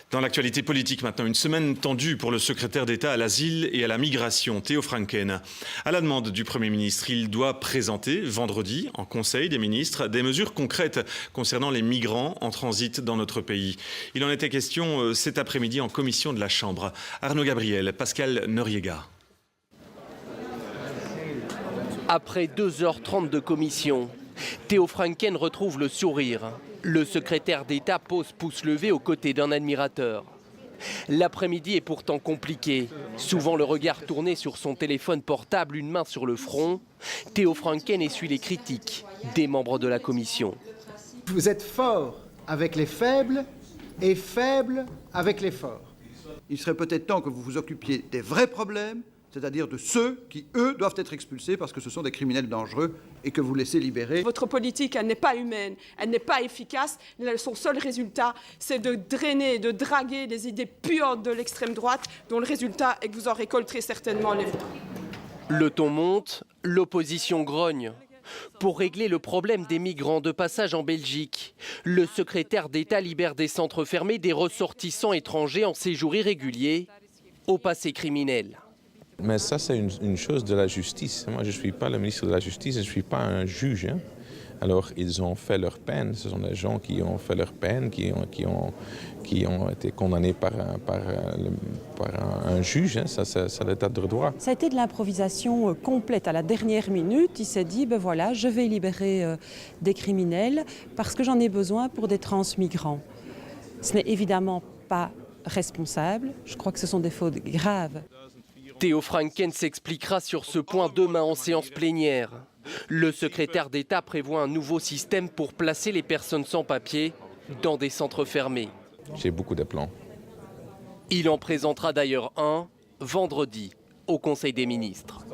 Dans l'actualité politique maintenant, une semaine tendue pour le secrétaire d'État à l'asile et à la migration, Theo Francken. À la demande du Premier ministre, il doit présenter vendredi, en Conseil des ministres, des mesures concrètes concernant les migrants en transit dans notre pays. Il en était question cet après-midi en commission de la Chambre. Arnaud Gabriel, Pascal Noriega. Après 2h30 de commission, Theo Francken retrouve le sourire. Le secrétaire d'État pose pouce levé aux côtés d'un admirateur. L'après-midi est pourtant compliqué. Souvent le regard tourné sur son téléphone portable, une main sur le front, Theo Francken essuie les critiques des membres de la commission. Vous êtes fort avec les faibles et faible avec les forts. Il serait peut-être temps que vous vous occupiez des vrais problèmes, c'est-à-dire de ceux qui, eux, doivent être expulsés parce que ce sont des criminels dangereux et que vous laissez libérer. Votre politique, elle n'est pas humaine, elle n'est pas efficace. Son seul résultat, c'est de drainer, de draguer les idées puantes de l'extrême droite, dont le résultat est que vous en récolterez certainement les vôtres. Le ton monte, l'opposition grogne. Pour régler le problème des migrants de passage en Belgique, le secrétaire d'État libère des centres fermés des ressortissants étrangers en séjour irrégulier au passé criminel. Mais ça, c'est une chose de la justice. Moi, je ne suis pas le ministre de la Justice, je ne suis pas un juge. Hein. Alors, ils ont fait leur peine. Ce sont des gens qui ont fait leur peine, qui ont été condamnés par un juge. Hein. Ça, c'est l'état de droit. Ça a été de l'improvisation complète. À la dernière minute, il s'est dit, ben voilà, je vais libérer des criminels parce que j'en ai besoin pour des transmigrants. Ce n'est évidemment pas responsable. Je crois que ce sont des fautes graves. Theo Francken s'expliquera sur ce point demain en séance plénière. Le secrétaire d'État prévoit un nouveau système pour placer les personnes sans papier dans des centres fermés. J'ai beaucoup de plans. Il en présentera d'ailleurs un vendredi au Conseil des ministres.